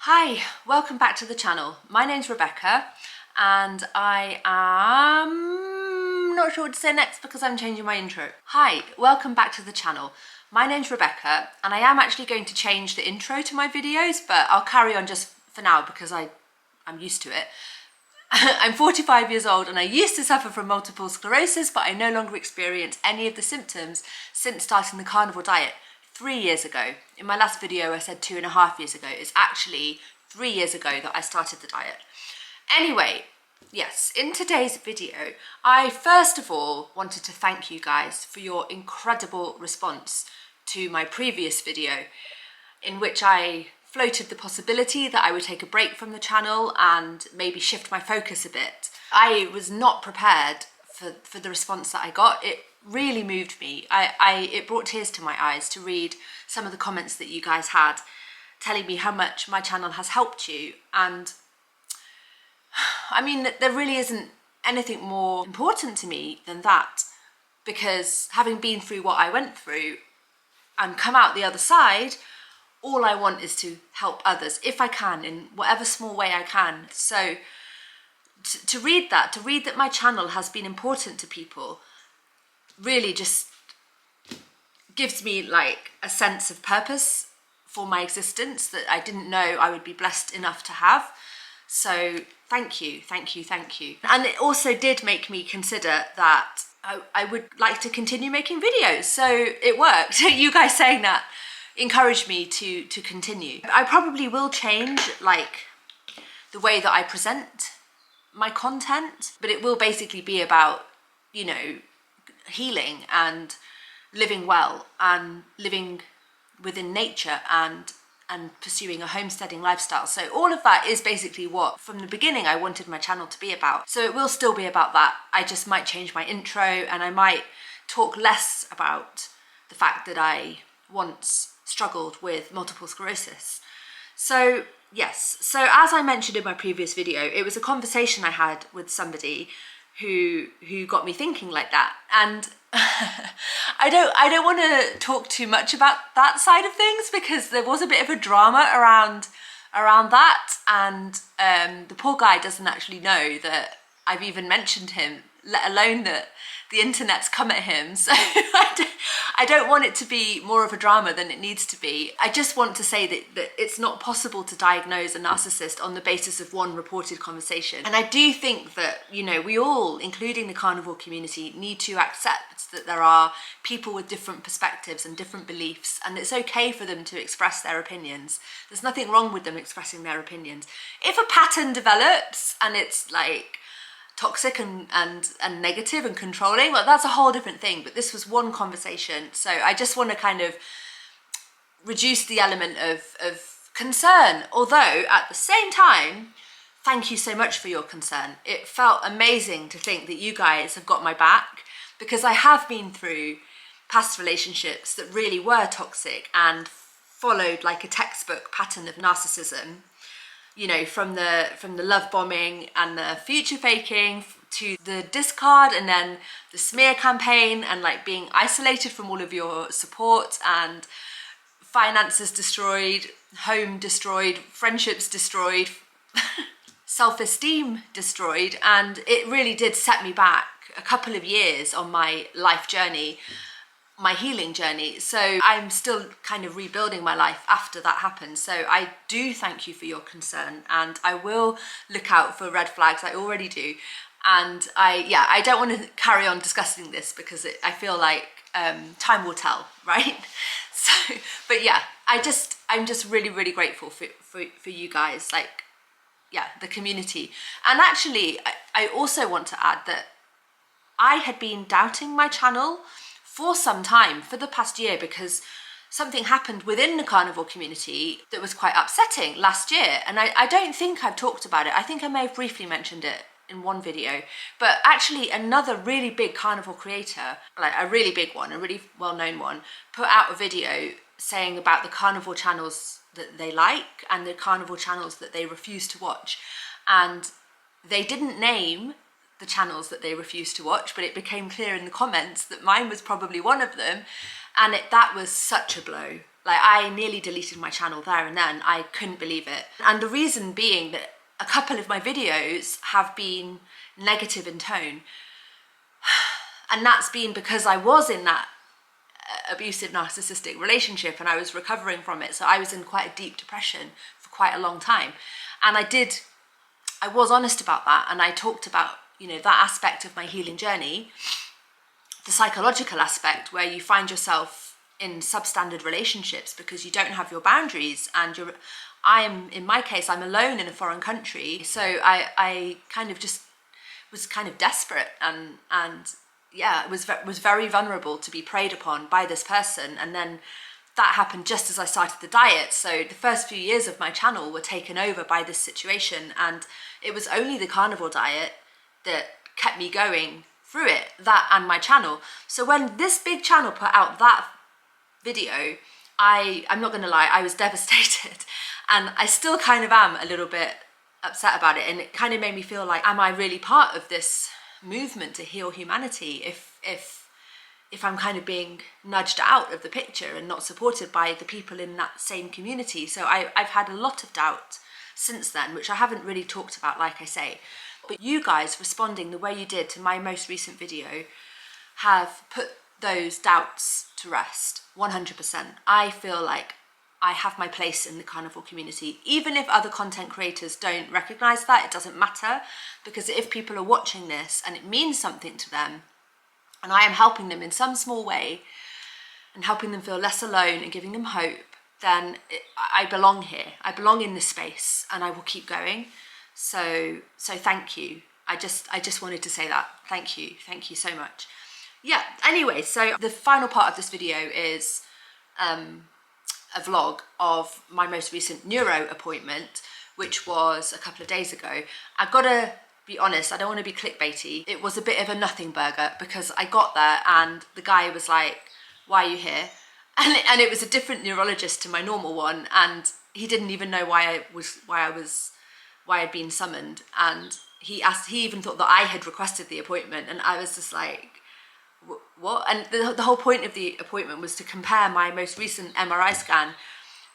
Hi, welcome back to the channel. My name's Rebecca and I am not sure what to say next because I'm changing my intro. Hi, welcome back to the channel. My name's Rebecca and I am actually going to change the intro to my videos, but I'll carry on just for now because I'm used to it. I'm 45 years old and I used to suffer from multiple sclerosis, but I no longer experience any of the symptoms since starting the carnivore diet 3 years ago. In my last video I said 2.5 years ago. It's actually 3 years ago that I started the diet. Anyway, yes, in today's video, I first of all wanted to thank you guys for your incredible response to my previous video in which I floated the possibility that I would take a break from the channel and maybe shift my focus a bit. I was not prepared for the response that I got. It really moved me. It brought tears to my eyes to read some of the comments that you guys had telling me how much my channel has helped you. And I mean, there really isn't anything more important to me than that, because having been through what I went through and come out the other side, all I want is to help others if I can, in whatever small way I can. So to read that my channel has been important to people really just gives me like a sense of purpose for my existence that I didn't know I would be blessed enough to have. So thank you, thank you, thank you. And it also did make me consider that I would like to continue making videos. So it worked. You guys saying that encouraged me to continue. I probably will change like the way that I present my content, but it will basically be about, you know, healing and living well and living within nature and pursuing a homesteading lifestyle. So all of that is basically what from the beginning I wanted my channel to be about. So it will still be about that. I just might change my intro and I might talk less about the fact that I once struggled with multiple sclerosis. So yes, so as I mentioned in my previous video, it was a conversation I had with somebody who got me thinking like that. And I don't want to talk too much about that side of things because there was a bit of a drama around that, and the poor guy doesn't actually know that I've even mentioned him, let alone that the internet's come at him. So I don't want it to be more of a drama than it needs to be. I just want to say that it's not possible to diagnose a narcissist on the basis of one reported conversation. And I do think that, you know, we all, including the carnivore community, need to accept that there are people with different perspectives and different beliefs, and it's okay for them to express their opinions. There's nothing wrong with them expressing their opinions. If a pattern develops and it's like toxic and negative and controlling, well, that's a whole different thing. But this was one conversation, so I just want to kind of reduce the element of concern, although at the same time, thank you so much for your concern. It felt amazing to think that you guys have got my back, because I have been through past relationships that really were toxic and followed like a textbook pattern of narcissism. You know, from the love bombing and the future faking to the discard and then the smear campaign and like being isolated from all of your support and finances destroyed, home destroyed, friendships destroyed, self-esteem destroyed. And it really did set me back a couple of years on my life journey, my healing journey. So I'm still kind of rebuilding my life after that happened. So I do thank you for your concern, and I will look out for red flags. I already do. And I don't want to carry on discussing this because I feel like time will tell, right? So, but yeah, I'm just really, really grateful for you guys, like, yeah, the community. And actually, I also want to add that I had been doubting my channel for some time, for the past year, because something happened within the carnivore community that was quite upsetting last year. And I don't think I've talked about it. I think I may have briefly mentioned it in one video, but actually another really big carnivore creator, like a really big one, a really well-known one, put out a video saying about the carnivore channels that they like and the carnivore channels that they refuse to watch. And they didn't name the channels that they refused to watch, but it became clear in the comments that mine was probably one of them. And that was such a blow. Like, I nearly deleted my channel there and then. I couldn't believe it. And the reason being that a couple of my videos have been negative in tone. And that's been because I was in that abusive narcissistic relationship and I was recovering from it. So I was in quite a deep depression for quite a long time. And I was honest about that, and I talked about, you know, that aspect of my healing journey, the psychological aspect where you find yourself in substandard relationships because you don't have your boundaries, and in my case, I'm alone in a foreign country. So I kind of just was kind of desperate and yeah, it was very vulnerable to be preyed upon by this person. And then that happened just as I started the diet. So the first few years of my channel were taken over by this situation, and it was only the carnivore diet that kept me going through it, that and my channel. So when this big channel put out that video, I'm not gonna lie, I was devastated. And I still kind of am a little bit upset about it, and it kind of made me feel like, am I really part of this movement to heal humanity if I'm kind of being nudged out of the picture and not supported by the people in that same community? So I've had a lot of doubt since then, which I haven't really talked about, like I say. But you guys responding the way you did to my most recent video have put those doubts to rest, 100%. I feel like I have my place in the carnivore community. Even if other content creators don't recognize that, it doesn't matter, because if people are watching this and it means something to them, and I am helping them in some small way and helping them feel less alone and giving them hope, then I belong here. I belong in this space, and I will keep going. So thank you. I just wanted to say that. Thank you so much. Yeah, anyway, so the final part of this video is a vlog of my most recent neuro appointment, which was a couple of days ago. I've got to be honest, I don't want to be clickbaity. It was a bit of a nothing burger, because I got there and the guy was like, "Why are you here?" And it was a different neurologist to my normal one, and he didn't even know why I'd been summoned. And he even thought that I had requested the appointment, and I was just like, what? And the whole point of the appointment was to compare my most recent MRI scan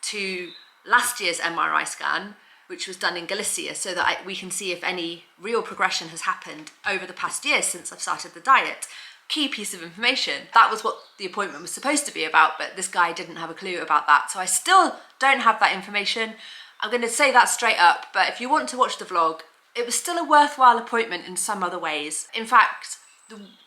to last year's MRI scan, which was done in Galicia, so that we can see if any real progression has happened over the past year since I've started the diet. Key piece of information. That was what the appointment was supposed to be about, but this guy didn't have a clue about that. So I still don't have that information. I'm going to say that straight up, but if you want to watch the vlog, it was still a worthwhile appointment in some other ways. In fact,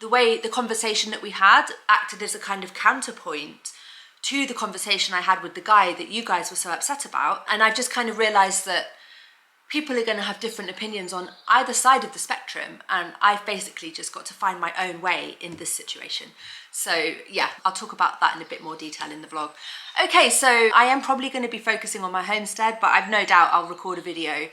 the way the conversation that we had acted as a kind of counterpoint to the conversation I had with the guy that you guys were so upset about. And I've just kind of realized that people are going to have different opinions on either side of the spectrum, and I've basically just got to find my own way in this situation. So yeah, I'll talk about that in a bit more detail in the vlog. Okay, so I am probably going to be focusing on my homestead, but I've no doubt I'll record a video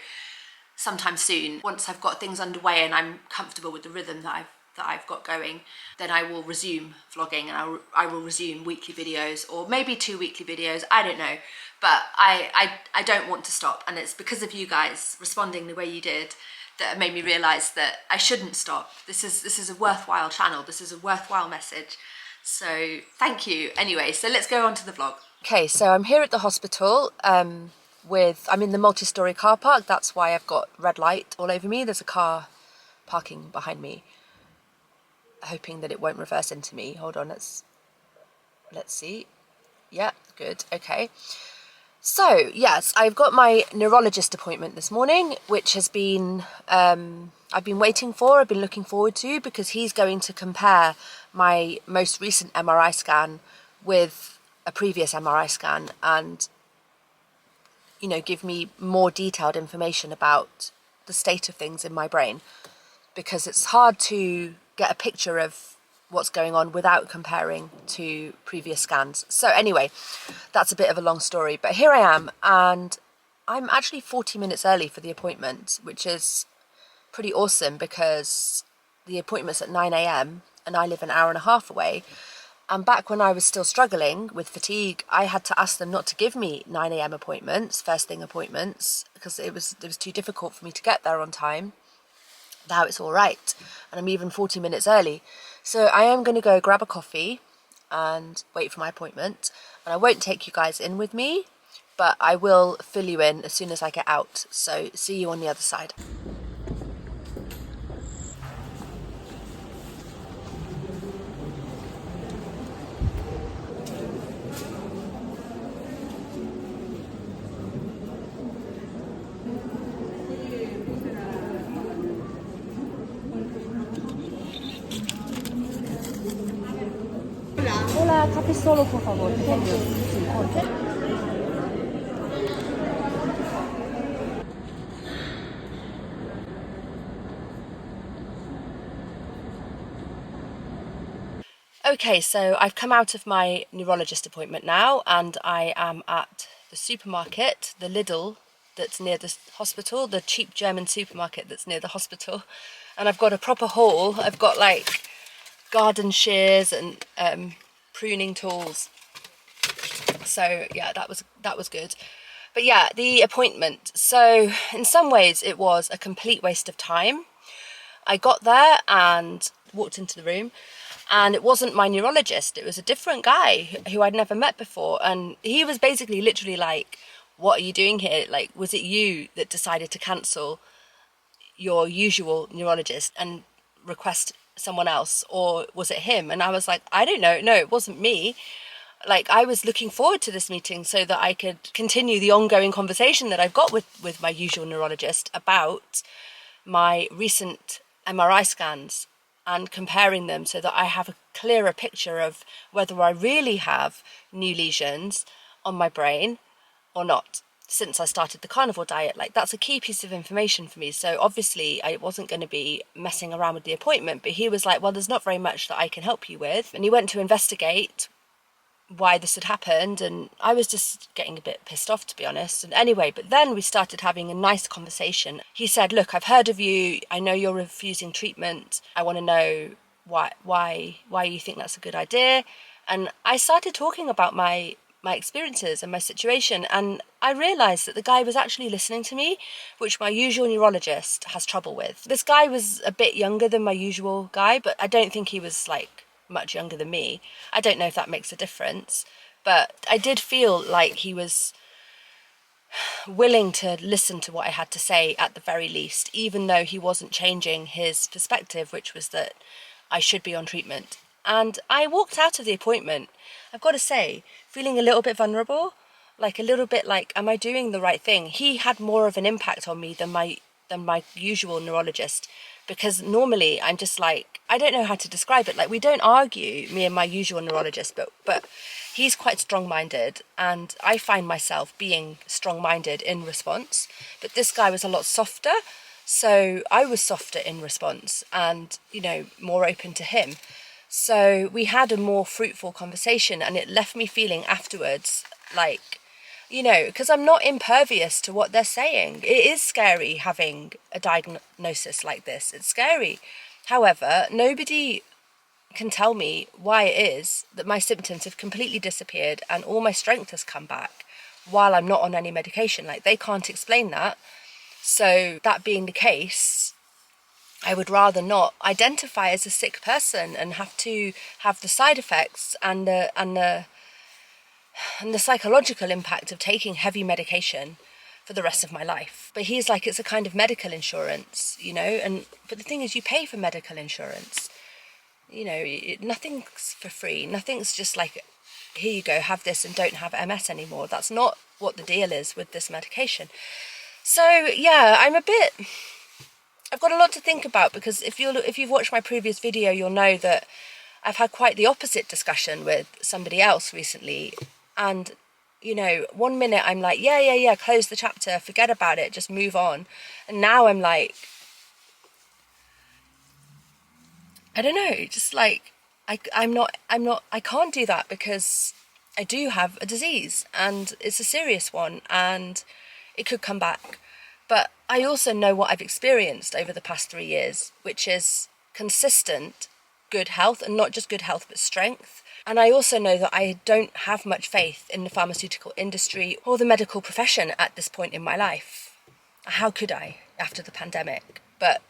sometime soon. Once I've got things underway and I'm comfortable with the rhythm that I've got going, then I will resume vlogging, and I will resume weekly videos, or maybe 2 weekly videos, I don't know. But I don't want to stop, and it's because of you guys responding the way you did that made me realise that I shouldn't stop. This is a worthwhile channel, this is a worthwhile message. So thank you. Anyway, so let's go on to the vlog. Okay, so I'm here at the hospital I'm in the multi-storey car park. That's why I've got red light all over me. There's a car parking behind me, hoping that it won't reverse into me. Hold on, let's see. Yeah, good, okay. So yes, I've got my neurologist appointment this morning, which has been I've been waiting for, I've been looking forward to, because he's going to compare my most recent MRI scan with a previous MRI scan, and you know, give me more detailed information about the state of things in my brain, because it's hard to get a picture of what's going on without comparing to previous scans. So anyway, that's a bit of a long story, but here I am, and I'm actually 40 minutes early for the appointment, which is pretty awesome because the appointment's at 9 a.m. and I live an hour and a half away. And back when I was still struggling with fatigue, I had to ask them not to give me 9 a.m. appointments, first thing appointments, because it was too difficult for me to get there on time. Now it's all right, and I'm even 40 minutes early. So I am going to go grab a coffee and wait for my appointment. And I won't take you guys in with me, but I will fill you in as soon as I get out. So see you on the other side. Hola, capi solo, por favor. Thank you. Okay. Okay, so I've come out of my neurologist appointment now, and I am at the supermarket, the Lidl, that's near the hospital, the cheap German supermarket that's near the hospital. And I've got a proper haul. I've got like garden shears and pruning tools. So yeah, that was good. But yeah, the appointment. So in some ways it was a complete waste of time. I got there and walked into the room, and it wasn't my neurologist. It was a different guy who I'd never met before. And he was basically literally like, what are you doing here? Like, was it you that decided to cancel your usual neurologist and request someone else, or was it him? And I was like, I don't know. No, it wasn't me. Like, I was looking forward to this meeting so that I could continue the ongoing conversation that I've got with my usual neurologist about my recent MRI scans and comparing them so that I have a clearer picture of whether I really have new lesions on my brain or not. Since I started the carnivore diet, like, that's a key piece of information for me. So obviously I wasn't going to be messing around with the appointment, but he was like, well, there's not very much that I can help you with. And he went to investigate why this had happened, and I was just getting a bit pissed off, to be honest. And anyway, but then we started having a nice conversation. He said, look, I've heard of you, I know you're refusing treatment, I want to know why you think that's a good idea. And I started talking about my experiences and my situation, and I realized that the guy was actually listening to me, which my usual neurologist has trouble with. This guy was a bit younger than my usual guy, but I don't think he was like much younger than me. I don't know if that makes a difference, but I did feel like he was willing to listen to what I had to say at the very least, even though he wasn't changing his perspective, which was that I should be on treatment. And I walked out of the appointment, I've got to say, feeling a little bit vulnerable, like a little bit like, am I doing the right thing? He had more of an impact on me than my usual neurologist, because normally I'm just like, I don't know how to describe it. Like, we don't argue, me and my usual neurologist, but he's quite strong-minded, and I find myself being strong-minded in response. But this guy was a lot softer, so I was softer in response and, you know, more open to him. So we had a more fruitful conversation, and it left me feeling afterwards like, you know, because I'm not impervious to what they're saying. It is scary having a diagnosis like this. It's scary. However, nobody can tell me why it is that my symptoms have completely disappeared and all my strength has come back while I'm not on any medication. Like, they can't explain that. So that being the case, I would rather not identify as a sick person and have to have the side effects and the psychological impact of taking heavy medication for the rest of my life. But he's like, it's a kind of medical insurance, you know, but the thing is, you pay for medical insurance, you know, nothing's for free. Nothing's just like, here you go, have this and don't have MS anymore. That's not what the deal is with this medication. So yeah, I've got a lot to think about, because if you've watched my previous video, you'll know that I've had quite the opposite discussion with somebody else recently. And, you know, one minute I'm like, yeah, close the chapter, forget about it, just move on. And now I'm like, I don't know, just like, I can't do that, because I do have a disease and it's a serious one and it could come back. But I also know what I've experienced over the past 3 years, which is consistent good health, and not just good health, but strength. And I also know that I don't have much faith in the pharmaceutical industry or the medical profession at this point in my life. How could I after the pandemic? But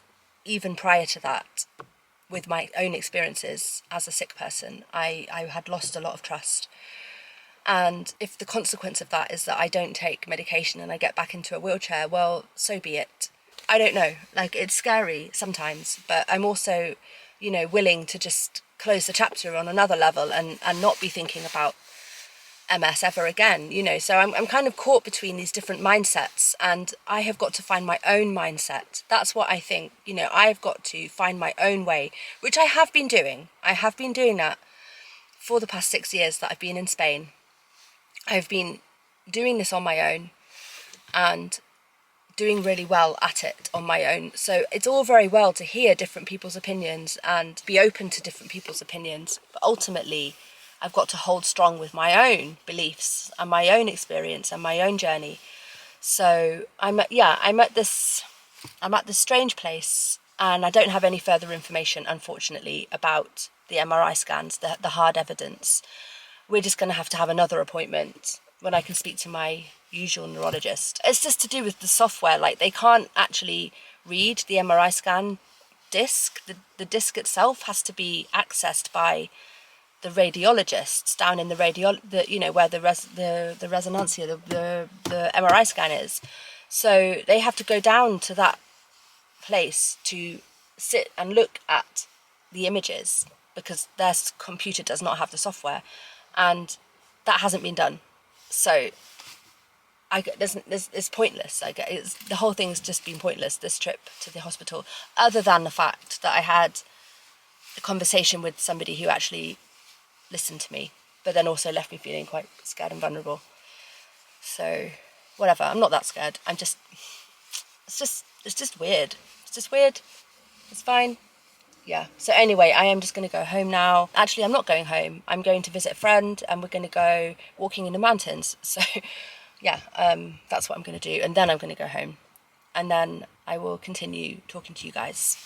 even prior to that, with my own experiences as a sick person, I had lost a lot of trust. And if the consequence of that is that I don't take medication and I get back into a wheelchair, well, so be it. I don't know, like, it's scary sometimes, but I'm also, you know, willing to just close the chapter on another level and not be thinking about MS ever again, you know. So I'm kind of caught between these different mindsets, and I have got to find my own mindset. That's what I think, you know, I've got to find my own way, which I have been doing. I have been doing that for the past 6 years that I've been in Spain. I've been doing this on my own and doing really well at it on my own. So it's all very well to hear different people's opinions and be open to different people's opinions, but ultimately I've got to hold strong with my own beliefs and my own experience and my own journey. So I'm at this strange place, and I don't have any further information, unfortunately, about the MRI scans, the hard evidence. We're just going to have another appointment when I can speak to my usual neurologist. It's just to do with the software. Like, they can't actually read the MRI scan disc. The disc itself has to be accessed by the radiologists down in you know, where the resonancia, the MRI scan is. So they have to go down to that place to sit and look at the images, because their computer does not have the software, and that hasn't been done. So it's pointless. The whole thing's just been pointless, this trip to the hospital, other than the fact that I had a conversation with somebody who actually listened to me, but then also left me feeling quite scared and vulnerable. So whatever, I'm not that scared. It's just weird. It's just weird. It's fine. Yeah. So anyway, I am just going to go home now. Actually, I'm not going home. I'm going to visit a friend, and we're going to go walking in the mountains. So yeah, that's what I'm going to do. And then I'm going to go home, and then I will continue talking to you guys.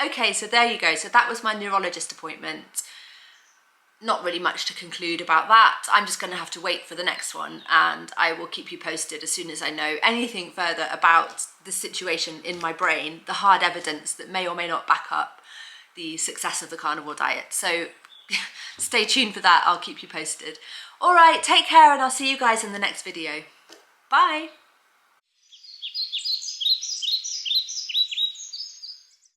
Okay, so there you go. So that was my neurologist appointment. Not really much to conclude about that. I'm just going to have to wait for the next one, and I will keep you posted as soon as I know anything further about the situation in my brain, the hard evidence that may or may not back up the success of the carnivore diet. So stay tuned for that. I'll keep you posted. All right, take care, and I'll see you guys in the next video. Bye.